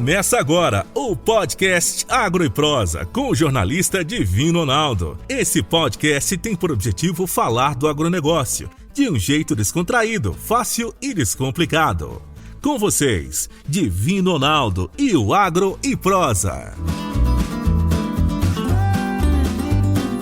Começa agora o podcast Agro e Prosa com o jornalista Divino Ronaldo. Esse podcast tem por objetivo falar do agronegócio de um jeito descontraído, fácil e descomplicado. Com vocês, Divino Ronaldo e o Agro e Prosa.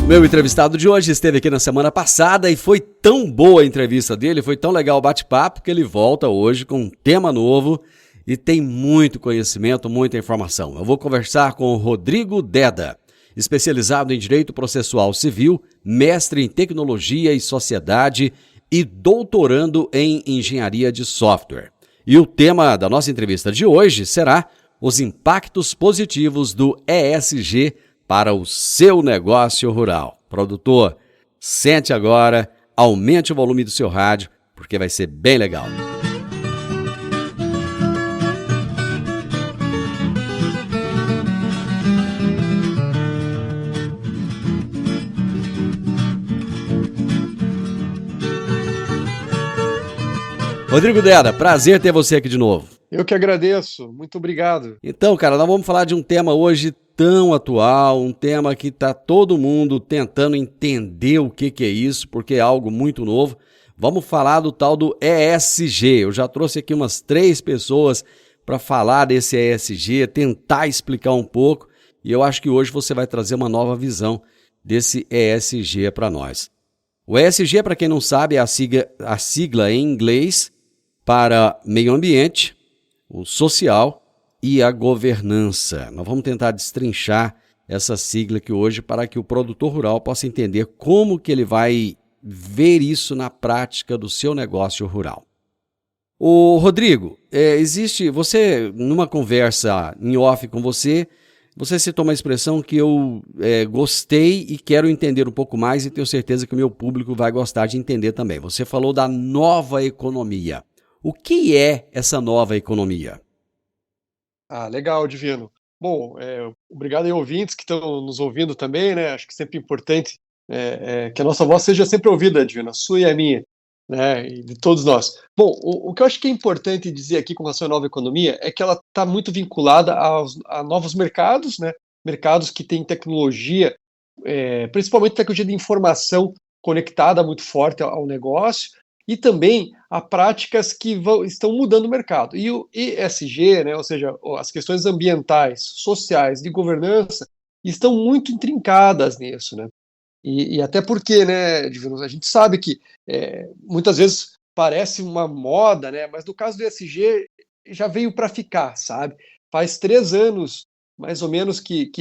Meu entrevistado de hoje esteve aqui na semana passada e foi tão boa a entrevista dele, foi tão legal o bate-papo que ele volta hoje com um tema novo e tem muito conhecimento, muita informação. Eu vou conversar com o Rodrigo Deda, especializado em Direito Processual Civil, mestre em Tecnologia e Sociedade e doutorando em Engenharia de Software. E o tema da nossa entrevista de hoje será os impactos positivos do ESG para o seu negócio rural. Produtor, sente agora, aumente o volume do seu rádio, porque vai ser bem legal. Rodrigo Deda, prazer ter você aqui de novo. Eu que agradeço, muito obrigado. Então, cara, nós vamos falar de um tema hoje tão atual, um tema que está todo mundo tentando entender o que é isso, porque é algo muito novo. Vamos falar do tal do ESG. Eu já trouxe aqui umas 3 pessoas para falar desse ESG, tentar explicar um pouco, e eu acho que hoje você vai trazer uma nova visão desse ESG para nós. O ESG, para quem não sabe, é a sigla em inglês para meio ambiente, o social e a governança. Nós vamos tentar destrinchar essa sigla aqui hoje para que o produtor rural possa entender como que ele vai ver isso na prática do seu negócio rural. Ô Rodrigo, numa conversa em off com você citou uma expressão que eu gostei e quero entender um pouco mais e tenho certeza que o meu público vai gostar de entender também. Você falou da nova economia. O que é essa nova economia? Legal, Divino. Bom, obrigado aí ouvintes que estão nos ouvindo também, né? Acho que sempre é importante que a nossa voz seja sempre ouvida, Divino, a sua e a minha, né? E de todos nós. Bom, o que eu acho que é importante dizer aqui com relação à nova economia é que ela está muito vinculada a novos mercados, né? Mercados que têm tecnologia, principalmente tecnologia de informação conectada muito forte ao negócio, e também a práticas que estão mudando o mercado. E o ESG, né, ou seja, as questões ambientais, sociais, de governança, estão muito intrincadas nisso, né? E até porque, né, Divino, a gente sabe que muitas vezes parece uma moda, né, mas no caso do ESG já veio para ficar, sabe? Faz 3 anos, mais ou menos, que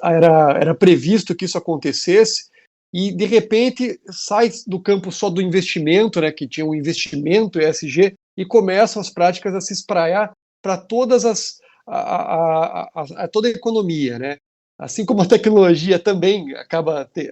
era previsto que isso acontecesse, e de repente sai do campo só do investimento, né, que tinha um investimento ESG, e começam as práticas a se espraiar para todas toda a economia, né? Assim como a tecnologia também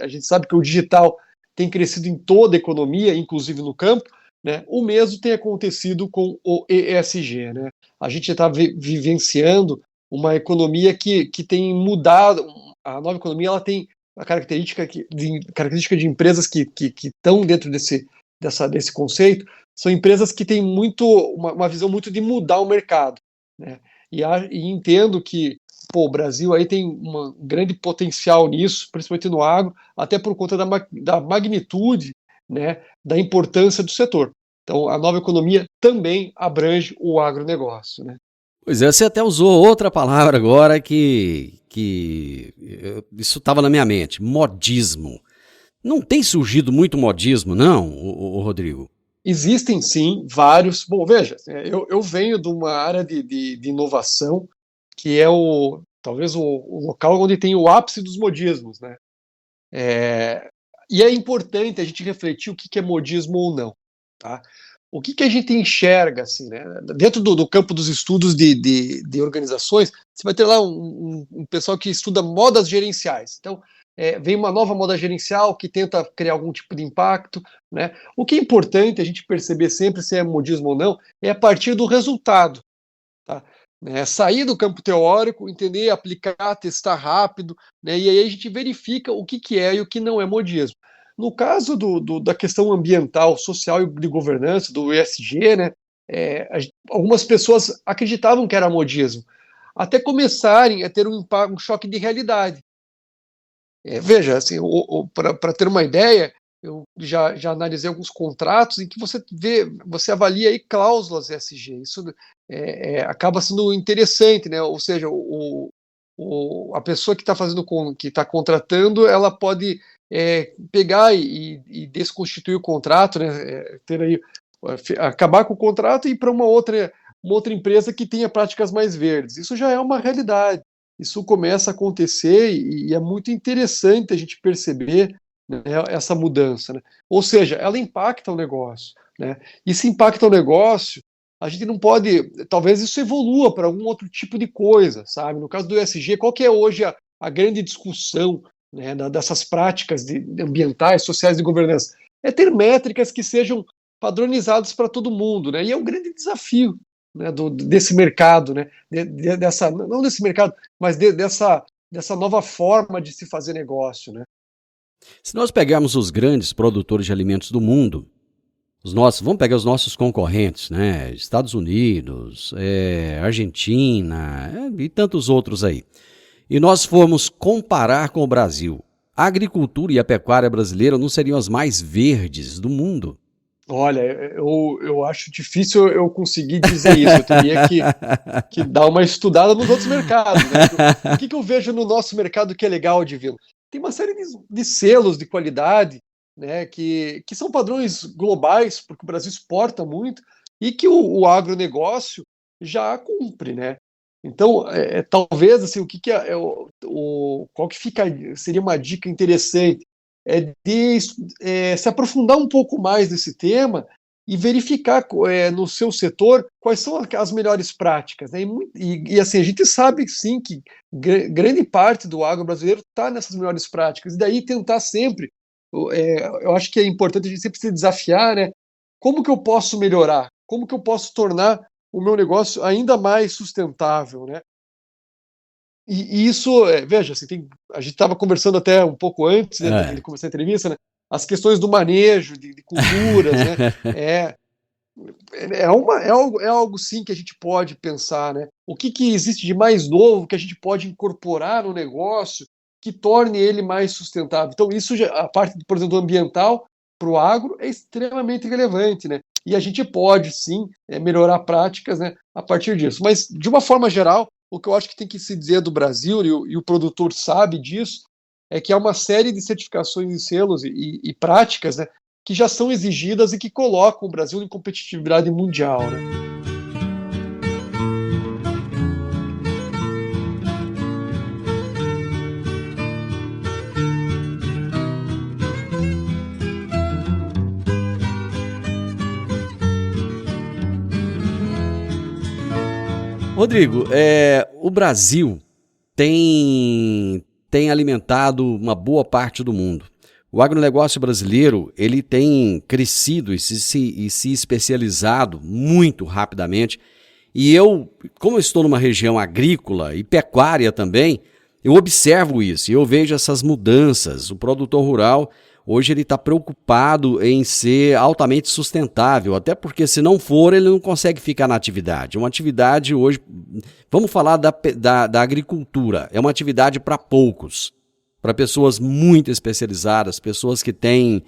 a gente sabe que o digital tem crescido em toda a economia, inclusive no campo, né? O mesmo tem acontecido com o ESG, né? A gente está vivenciando uma economia que tem mudado. A nova economia ela tem a característica de empresas que estão dentro desse conceito, são empresas que têm uma visão muito de mudar o mercado, né? E entendo que o Brasil aí tem um grande potencial nisso, principalmente no agro, até por conta da magnitude, né, da importância do setor. Então, a nova economia também abrange o agronegócio, né? Pois é, você até usou outra palavra agora que isso estava na minha mente, modismo. Não tem surgido muito modismo, não, o Rodrigo? Existem sim vários. Bom, veja, eu venho de uma área de inovação que é talvez o local onde tem o ápice dos modismos, né? E é importante a gente refletir o que é modismo ou não, tá? O que a gente enxerga, assim, né? Dentro do campo dos estudos de organizações, você vai ter lá um pessoal que estuda modas gerenciais. Então, vem uma nova moda gerencial que tenta criar algum tipo de impacto, né? O que é importante a gente perceber sempre, se é modismo ou não, é a partir do resultado, tá? Sair do campo teórico, entender, aplicar, testar rápido, né? E aí a gente verifica o que é e o que não é modismo. No caso da questão ambiental, social e de governança, do ESG, né, algumas pessoas acreditavam que era modismo. até começarem a ter um choque de realidade. Veja, assim, para ter uma ideia, eu já analisei alguns contratos em que você avalia aí cláusulas ESG. Isso acaba sendo interessante, né? Ou seja, a pessoa que está contratando, ela pode pegar e desconstituir o contrato, né? Ter aí, acabar com o contrato e ir para uma outra empresa que tenha práticas mais verdes. Isso já é uma realidade. Isso começa a acontecer e é muito interessante a gente perceber, né, essa mudança, né? Ou seja, ela impacta o negócio, né? E se impacta o negócio, a gente não pode, talvez isso evolua para algum outro tipo de coisa, sabe? No caso do ESG, qual que é hoje a grande discussão, né, dessas práticas ambientais, sociais de governança? É ter métricas que sejam padronizadas para todo mundo, né? E é um grande desafio, né, desse mercado, né? Não desse mercado, mas dessa nova forma de se fazer negócio, né? Se nós pegarmos os grandes produtores de alimentos do mundo, vamos pegar os nossos concorrentes, né? Estados Unidos, Argentina, e tantos outros aí. E nós formos comparar com o Brasil, a agricultura e a pecuária brasileira não seriam as mais verdes do mundo? Olha, eu acho difícil eu conseguir dizer isso. Eu teria que dar uma estudada nos outros mercados, né? O que eu vejo no nosso mercado que é legal, Divino? Tem uma série de selos de qualidade, né, que são padrões globais, porque o Brasil exporta muito, e que o agronegócio já cumpre, né? Então, talvez, assim, qual que seria uma dica interessante de se aprofundar um pouco mais nesse tema e verificar no seu setor quais são as melhores práticas, né? E assim, a gente sabe sim que grande parte do agro brasileiro está nessas melhores práticas, e daí tentar sempre, eu acho que é importante a gente sempre se desafiar, né? Como que eu posso melhorar? Como que eu posso tornar o meu negócio ainda mais sustentável, né? E isso, veja, assim, a gente estava conversando até um pouco antes, né, de começar a entrevista, né, as questões do manejo de culturas, né, é algo sim que a gente pode pensar, né? O que existe de mais novo que a gente pode incorporar no negócio que torne ele mais sustentável? Então, isso a parte, por exemplo, do ambiental para o agro é extremamente relevante, né? E a gente pode sim melhorar práticas, né, a partir disso. Mas, de uma forma geral, o que eu acho que tem que se dizer do Brasil, e o produtor sabe disso, é que há uma série de certificações e selos e práticas, né, que já são exigidas e que colocam o Brasil em competitividade mundial, né? Rodrigo, o Brasil tem alimentado uma boa parte do mundo. O agronegócio brasileiro, ele tem crescido e se especializado muito rapidamente. E como eu estou numa região agrícola e pecuária também, eu observo isso e eu vejo essas mudanças. O produtor rural, hoje ele está preocupado em ser altamente sustentável, até porque se não for, ele não consegue ficar na atividade. Uma atividade hoje, vamos falar da agricultura, é uma atividade para poucos. Para pessoas muito especializadas, pessoas que têm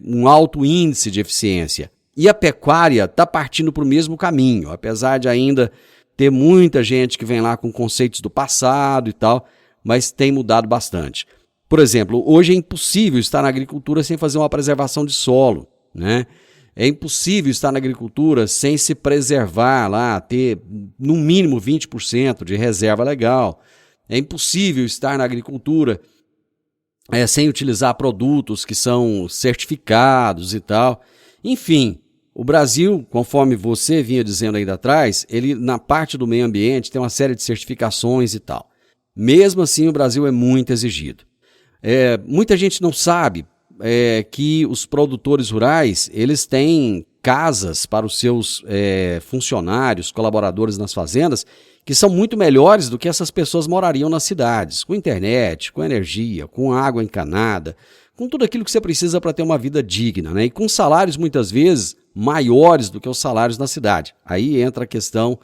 um alto índice de eficiência. E a pecuária está partindo para o mesmo caminho, apesar de ainda ter muita gente que vem lá com conceitos do passado e tal, mas tem mudado bastante. Por exemplo, hoje é impossível estar na agricultura sem fazer uma preservação de solo, né? É impossível estar na agricultura sem se preservar lá, ter no mínimo 20% de reserva legal. É impossível estar na agricultura sem utilizar produtos que são certificados e tal. Enfim, o Brasil, conforme você vinha dizendo aí atrás, ele na parte do meio ambiente tem uma série de certificações e tal. Mesmo assim, o Brasil é muito exigido. Muita gente não sabe que os produtores rurais, eles têm casas para os seus funcionários, colaboradores nas fazendas, que são muito melhores do que essas pessoas morariam nas cidades, com internet, com energia, com água encanada, com tudo aquilo que você precisa para ter uma vida digna, né? E com salários muitas vezes maiores do que os salários na cidade. Aí entra a questão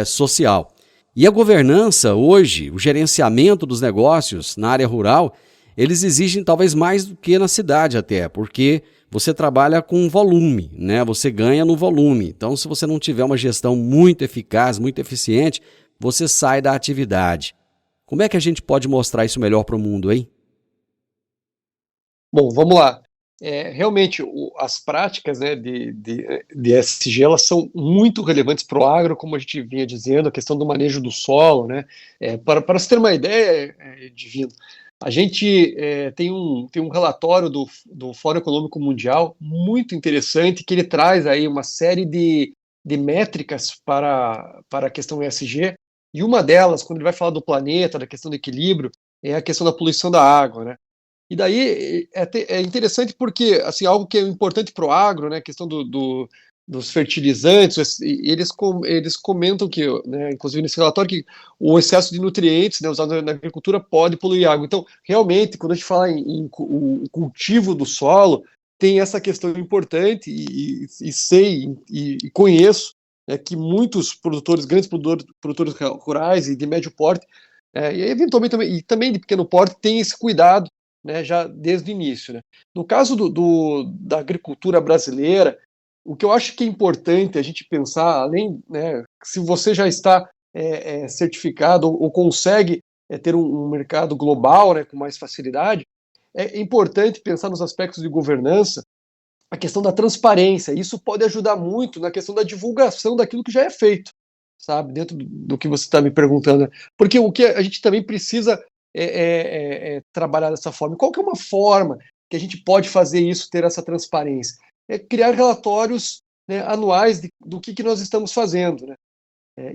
social. E a governança hoje, o gerenciamento dos negócios na área rural, eles exigem talvez mais do que na cidade até, porque você trabalha com volume, né? Você ganha no volume. Então, se você não tiver uma gestão muito eficaz, muito eficiente, você sai da atividade. Como é que a gente pode mostrar isso melhor para o mundo, hein? Bom, vamos lá. Realmente, as práticas, né, de ESG, elas são muito relevantes para o agro, como a gente vinha dizendo, a questão do manejo do solo, né? Para você ter uma ideia, Divino, a gente tem um relatório do Fórum Econômico Mundial muito interessante, que ele traz aí uma série de métricas para a questão ESG, e uma delas, quando ele vai falar do planeta, da questão do equilíbrio, é a questão da poluição da água, né? E daí é interessante porque, assim, algo que é importante para o agro, né, a questão dos fertilizantes, eles comentam que, né, inclusive nesse relatório, que o excesso de nutrientes, né, usado na agricultura pode poluir a água. Então, realmente, quando a gente fala em o cultivo do solo, tem essa questão importante e sei e conheço, né, que muitos grandes produtores rurais e de médio porte, e eventualmente também de pequeno porte, têm esse cuidado, né, já desde o início, né. No caso da agricultura brasileira, o que eu acho que é importante a gente pensar, além, né, se você já está certificado ou consegue ter um mercado global, né, com mais facilidade, é importante pensar nos aspectos de governança, a questão da transparência. Isso pode ajudar muito na questão da divulgação daquilo que já é feito, sabe, dentro do que você está me perguntando. Porque o que a gente também precisa trabalhar dessa forma. Qual que é uma forma que a gente pode fazer isso, ter essa transparência? É criar relatórios, né, anuais do que nós estamos fazendo, né?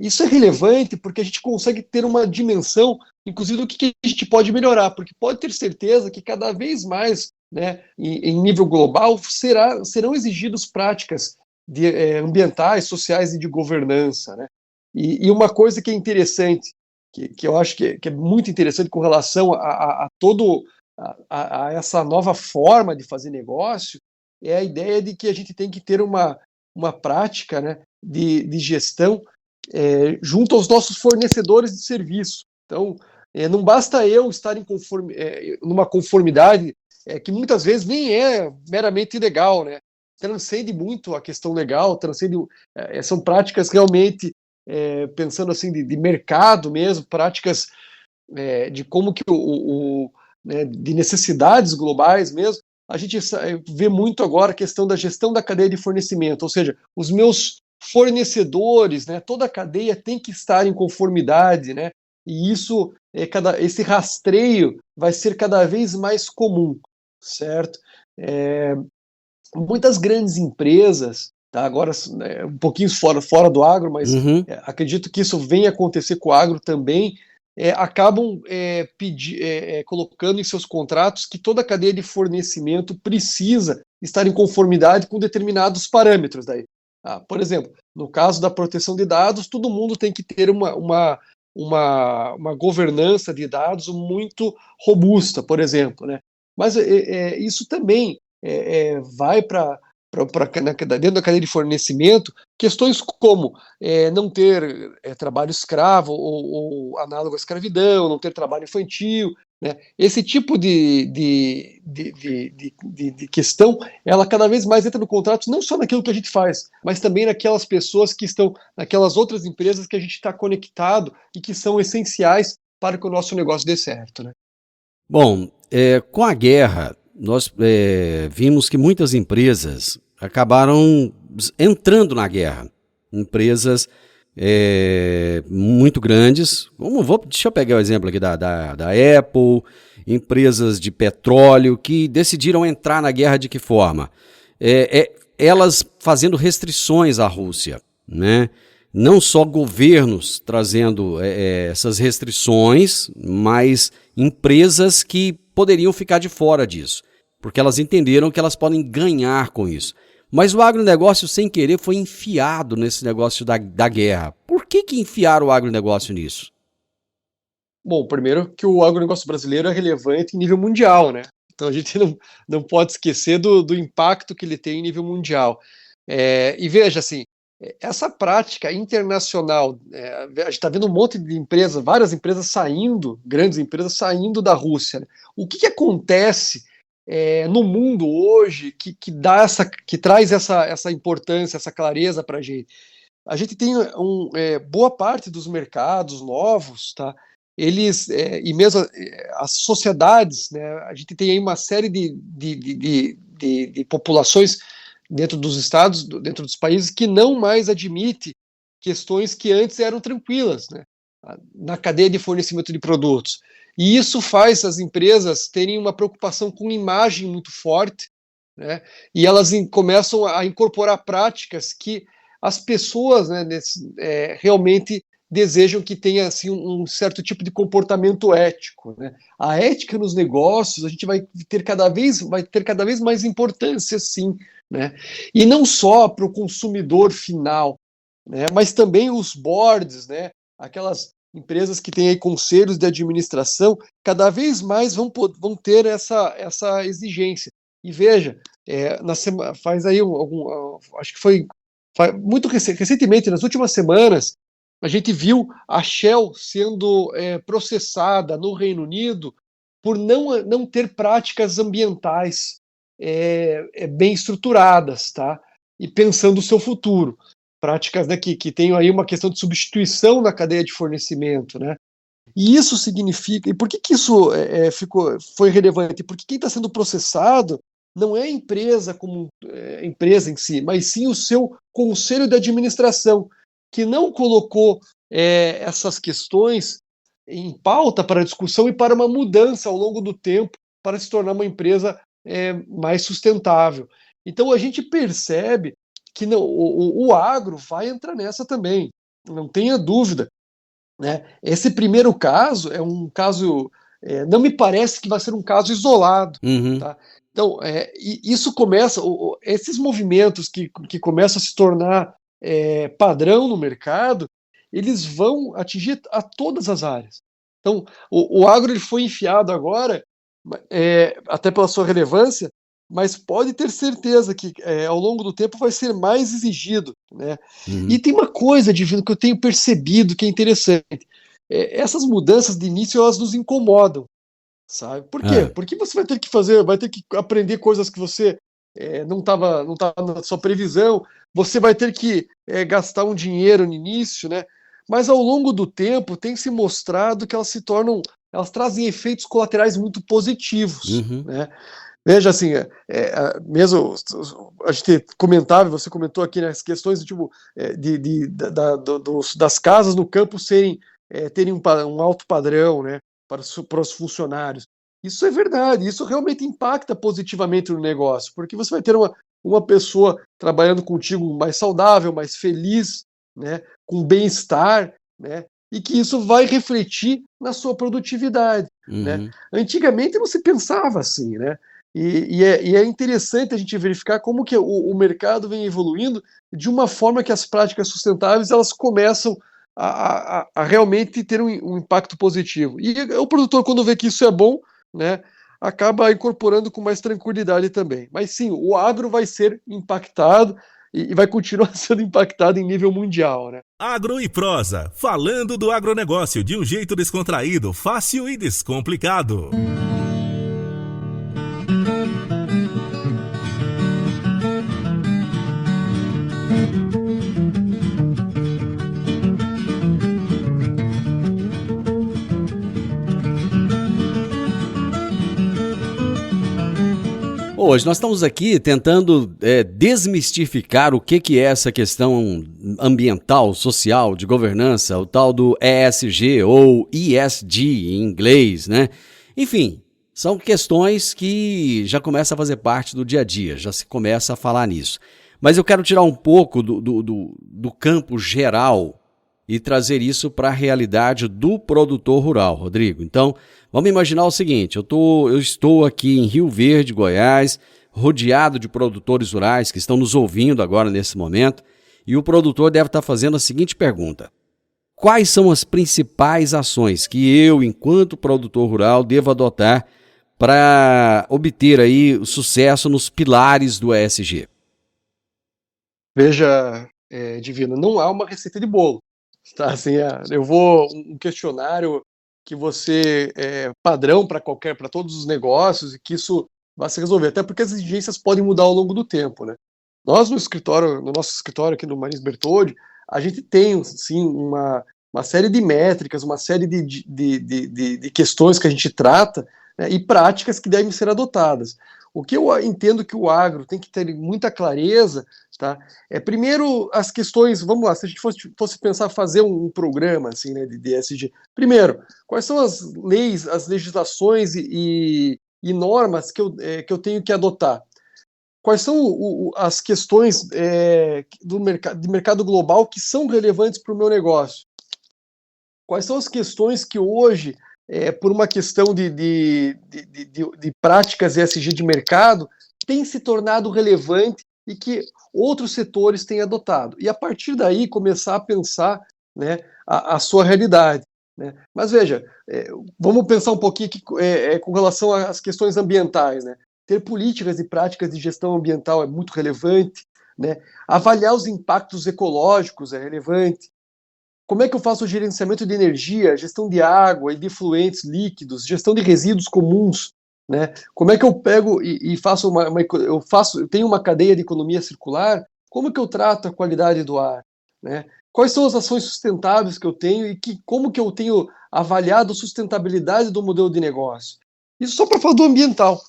Isso é relevante porque a gente consegue ter uma dimensão, inclusive, do que a gente pode melhorar, porque pode ter certeza que cada vez mais, né, em nível global, serão exigidas práticas ambientais, sociais e de governança, né? E uma coisa que é interessante, que eu acho que é muito interessante com relação a essa nova forma de fazer negócio, é a ideia de que a gente tem que ter uma prática, né, de gestão junto aos nossos fornecedores de serviço. Então, não basta eu estar numa conformidade que muitas vezes nem é meramente legal, né? Transcende muito a questão legal, são práticas realmente, pensando assim, de mercado mesmo, práticas de como que né, de necessidades globais mesmo. A gente vê muito agora a questão da gestão da cadeia de fornecimento, ou seja, os meus fornecedores, né, toda a cadeia tem que estar em conformidade, né, e isso, esse rastreio vai ser cada vez mais comum, certo? Muitas grandes empresas, tá, agora um pouquinho fora do agro, mas acredito que isso venha acontecer com o agro também, acabam colocando em seus contratos que toda a cadeia de fornecimento precisa estar em conformidade com determinados parâmetros daí. Por exemplo, no caso da proteção de dados, todo mundo tem que ter uma governança de dados muito robusta, por exemplo, né? Mas isso também vai para dentro da cadeia de fornecimento questões como não ter trabalho escravo ou análogo à escravidão, não ter trabalho infantil, né? Esse tipo de questão, ela cada vez mais entra no contrato, não só naquilo que a gente faz, mas também naquelas pessoas que estão, naquelas outras empresas que a gente está conectado e que são essenciais para que o nosso negócio dê certo, né? Bom, com a guerra, nós vimos que muitas empresas acabaram entrando na guerra. Empresas muito grandes, deixa eu pegar o exemplo aqui da Apple, empresas de petróleo que decidiram entrar na guerra de que forma? Elas fazendo restrições à Rússia, né? Não só governos trazendo essas restrições, mas empresas que poderiam ficar de fora disso, porque elas entenderam que elas podem ganhar com isso. Mas o agronegócio, sem querer, foi enfiado nesse negócio da guerra. Por que enfiaram o agronegócio nisso? Bom, primeiro que o agronegócio brasileiro é relevante em nível mundial, né? Então a gente não pode esquecer do impacto que ele tem em nível mundial. E veja, assim, essa prática internacional, a gente está vendo um monte de empresas, várias empresas saindo, grandes empresas saindo da Rússia, né? O que acontece no mundo hoje que traz essa importância, essa clareza para a gente? A gente tem boa parte dos mercados novos, tá? Eles, e mesmo as sociedades, né? A gente tem aí uma série de populações dentro dos estados, dentro dos países, que não mais admite questões que antes eram tranquilas, né? Na cadeia de fornecimento de produtos. E isso faz as empresas terem uma preocupação com imagem muito forte, né? E elas começam a incorporar práticas que as pessoas, né, realmente desejam que tenha assim, um certo tipo de comportamento ético, né? A ética nos negócios a gente vai ter cada vez mais importância, sim, né? E não só para o consumidor final, né, mas também os boards, né, aquelas empresas que têm aí conselhos de administração, cada vez mais vão ter essa exigência. E veja, faz aí acho que foi muito recentemente, nas últimas semanas, a gente viu a Shell sendo processada no Reino Unido por não ter práticas ambientais bem estruturadas, tá? E pensando o seu futuro. Práticas, né, que tem aí uma questão de substituição na cadeia de fornecimento, né? E isso significa... E por que isso foi relevante? Porque quem está sendo processado não é a empresa como empresa em si, mas sim o seu conselho de administração, que não colocou essas questões em pauta para discussão e para uma mudança ao longo do tempo para se tornar uma empresa mais sustentável. Então a gente percebe que o agro vai entrar nessa também, não tenha dúvida, né? Esse primeiro caso é um caso, não me parece que vai ser um caso isolado, tá? Então, isso começa, esses movimentos que começam a se tornar padrão no mercado, eles vão atingir a todas as áreas. Então, o agro ele foi enfiado agora, até pela sua relevância, mas pode ter certeza que ao longo do tempo vai ser mais exigido, né? E tem uma coisa, Divino, que eu tenho percebido que é interessante. Essas mudanças de início, elas nos incomodam, sabe? Por quê? Porque você vai ter que aprender coisas que você não estava na sua previsão, você vai ter que gastar um dinheiro no início, né? Mas ao longo do tempo tem se mostrado que elas trazem efeitos colaterais muito positivos, né? Veja, assim, mesmo a gente comentava, você comentou aqui nas questões tipo, das casas no campo terem um alto padrão, né, para os funcionários. Isso é verdade, isso realmente impacta positivamente no negócio, porque você vai ter uma pessoa trabalhando contigo mais saudável, mais feliz, né, com bem-estar, né, e que isso vai refletir na sua produtividade, né? Antigamente não se pensava assim, né? E é interessante a gente verificar como que o mercado vem evoluindo de uma forma que as práticas sustentáveis elas começam a realmente ter um impacto positivo. E o produtor, quando vê que isso é bom, né, acaba incorporando com mais tranquilidade também. Mas sim, o agro vai ser impactado e vai continuar sendo impactado em nível mundial, né? Agro e Prosa, falando do agronegócio de um jeito descontraído, fácil e descomplicado. Hoje nós estamos aqui tentando desmistificar o que é essa questão ambiental, social, de governança, o tal do ESG ou ESG em inglês, né? Enfim, são questões que já começam a fazer parte do dia a dia, já se começa a falar nisso. Mas eu quero tirar um pouco do campo geral e trazer isso para a realidade do produtor rural, Rodrigo. Então, vamos imaginar o seguinte, eu estou aqui em Rio Verde, Goiás, rodeado de produtores rurais que estão nos ouvindo agora nesse momento, e o produtor deve estar fazendo a seguinte pergunta: quais são as principais ações que eu, enquanto produtor rural, devo adotar para obter aí o sucesso nos pilares do ESG? Veja, Divino, não há uma receita de bolo. Tá? Assim, eu vou um questionário que você padrão para todos os negócios e que isso vai se resolver, até porque as exigências podem mudar ao longo do tempo, né? Nós no nosso escritório aqui no Marins Bertoldi, a gente tem sim uma série de métricas, uma série de questões que a gente trata, né, e práticas que devem ser adotadas. O que eu entendo que o agro tem que ter muita clareza, tá? Primeiro as questões, vamos lá, se a gente fosse pensar fazer um programa assim, né, de ESG, primeiro, quais são as leis, as legislações e normas que eu tenho que adotar? Quais são as questões de mercado global que são relevantes para o meu negócio? Quais são as questões que hoje, por uma questão de práticas ESG de mercado, têm se tornado relevante e que outros setores têm adotado? E a partir daí começar a pensar, né, a sua realidade. Né? Mas veja, vamos pensar um pouquinho aqui, com relação às questões ambientais. Né? Ter políticas e práticas de gestão ambiental é muito relevante. Né? Avaliar os impactos ecológicos é relevante. Como é que eu faço o gerenciamento de energia, gestão de água e de efluentes líquidos, gestão de resíduos comuns, né? Como é que eu pego e faço eu tenho uma cadeia de economia circular? Como que eu trato a qualidade do ar, né? Quais são as ações sustentáveis que eu tenho e como que eu tenho avaliado a sustentabilidade do modelo de negócio? Isso só para falar do ambiental,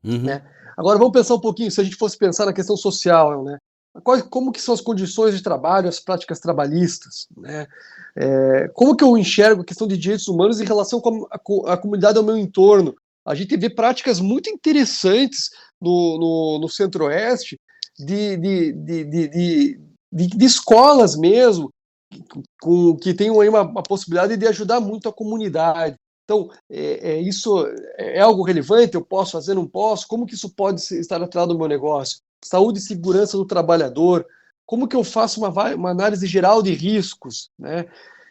né? Agora vamos pensar um pouquinho, se a gente fosse pensar na questão social, né? Como que são as condições de trabalho, as práticas trabalhistas, né? Como que eu enxergo a questão de direitos humanos em relação com a comunidade ao meu entorno? A gente vê práticas muito interessantes no Centro-Oeste de escolas mesmo, que tenham aí uma possibilidade de ajudar muito a comunidade. Então, isso é algo relevante? Eu posso fazer, não posso? Como que isso pode estar atrelado ao meu negócio? Saúde e segurança do trabalhador, como que eu faço uma análise geral de riscos, né?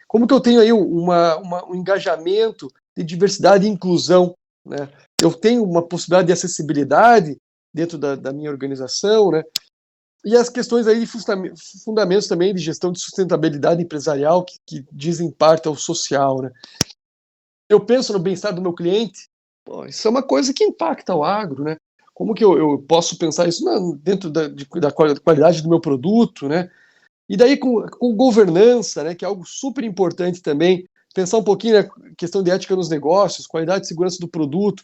Como que eu tenho aí um engajamento de diversidade e inclusão, né? Eu tenho uma possibilidade de acessibilidade dentro da minha organização, né? E as questões aí de fundamentos também de gestão de sustentabilidade empresarial que dizem parte ao social, né? Eu penso no bem-estar do meu cliente, isso é uma coisa que impacta o agro, né? Como que eu posso pensar isso dentro da qualidade do meu produto, né? E daí com governança, né, que é algo super importante também, pensar um pouquinho na questão de ética nos negócios, qualidade e segurança do produto,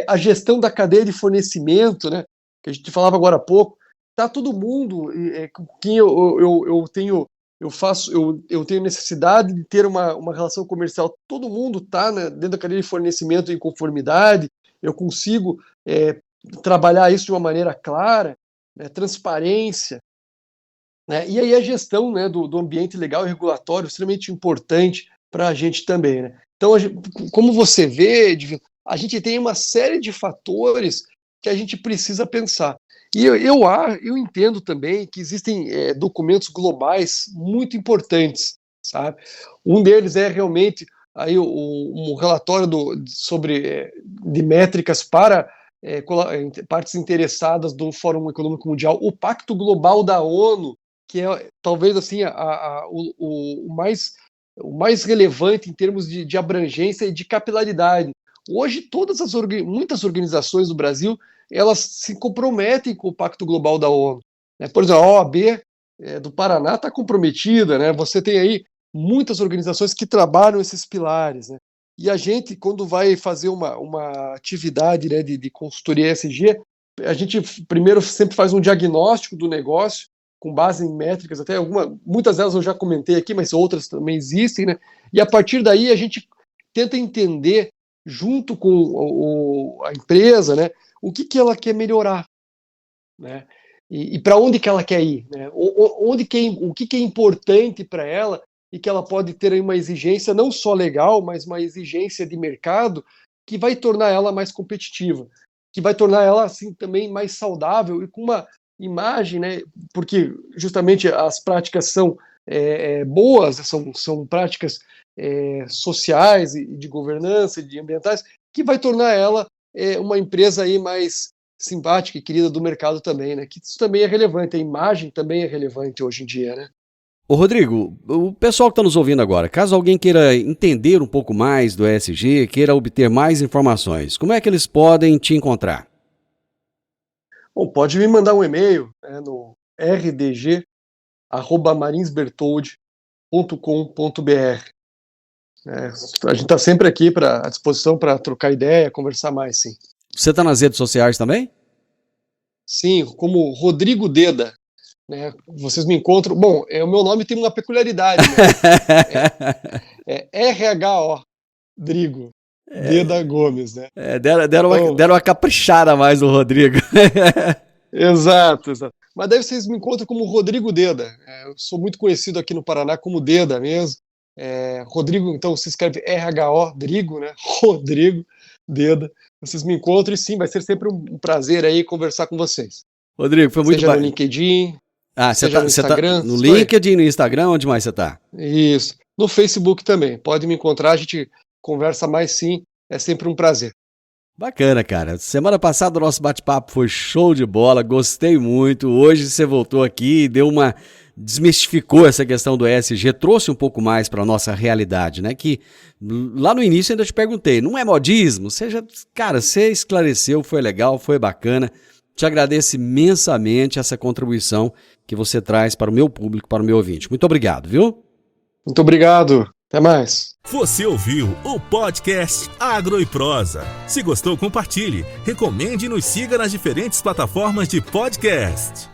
a gestão da cadeia de fornecimento, né, que a gente falava agora há pouco, tá todo mundo com quem eu tenho necessidade de ter uma relação comercial, todo mundo está, né, dentro da cadeia de fornecimento em conformidade, eu consigo trabalhar isso de uma maneira clara, né, transparência, né, e aí a gestão, né, do ambiente legal e regulatório extremamente importante para a gente também. Né? Então, como você vê, a gente tem uma série de fatores que a gente precisa pensar. E eu entendo também que existem documentos globais muito importantes, sabe? Um deles é realmente aí um relatório de métricas para partes interessadas do Fórum Econômico Mundial, o Pacto Global da ONU, que é talvez assim o mais relevante em termos de abrangência e de capilaridade. Hoje muitas organizações do Brasil elas se comprometem com o Pacto Global da ONU. Né? Por exemplo, a OAB do Paraná está comprometida, né? Você tem aí muitas organizações que trabalham esses pilares. Né? E a gente, quando vai fazer uma atividade, né, de consultoria ESG, a gente primeiro sempre faz um diagnóstico do negócio, com base em métricas, muitas delas eu já comentei aqui, mas outras também existem, né? E a partir daí a gente tenta entender, junto com a empresa, né, o que ela quer melhorar, né? E para onde que ela quer ir, né? O que é importante para ela e que ela pode ter aí uma exigência não só legal, mas uma exigência de mercado que vai tornar ela mais competitiva, que vai tornar ela assim também mais saudável e com uma imagem, né? Porque justamente as práticas são boas, são práticas sociais e de governança e de ambientais, que vai tornar ela uma empresa aí mais simpática e querida do mercado também, né? Que isso também é relevante, a imagem também é relevante hoje em dia, né? Ô Rodrigo, o pessoal que está nos ouvindo agora, caso alguém queira entender um pouco mais do ESG, queira obter mais informações, como é que eles podem te encontrar? Bom, pode me mandar um e-mail, né, no rdg@marinsbertoldi.com.br. A gente está sempre aqui à disposição para trocar ideia, conversar mais, sim. Você está nas redes sociais também? Sim, como Rodrigo Deda. Né? Vocês me encontram. Bom, o meu nome tem uma peculiaridade, né? É RHO Drigo Deda Gomes, né? Deram uma caprichada a mais no Rodrigo. Exato. Mas daí vocês me encontram como Rodrigo Deda. Eu sou muito conhecido aqui no Paraná como Deda mesmo. Rodrigo, então se escreve RHO Drigo, né? Rodrigo Deda. Vocês me encontram e sim, vai ser sempre um prazer aí conversar com vocês. Rodrigo, foi muito Seja no LinkedIn, seja no Instagram. No LinkedIn, no Instagram, onde mais você tá? Isso. No Facebook também. Pode me encontrar, a gente conversa mais sim. É sempre um prazer. Bacana, cara. Semana passada o nosso bate-papo foi show de bola, gostei muito. Hoje você voltou aqui e desmistificou essa questão do ESG, trouxe um pouco mais para a nossa realidade, né? Que lá no início ainda te perguntei, não é modismo? Cara, você esclareceu, foi legal, foi bacana. Te agradeço imensamente essa contribuição que você traz para o meu público, para o meu ouvinte. Muito obrigado, viu? Muito obrigado. Até mais. Você ouviu o podcast Agro e Prosa. Se gostou, compartilhe, recomende e nos siga nas diferentes plataformas de podcast.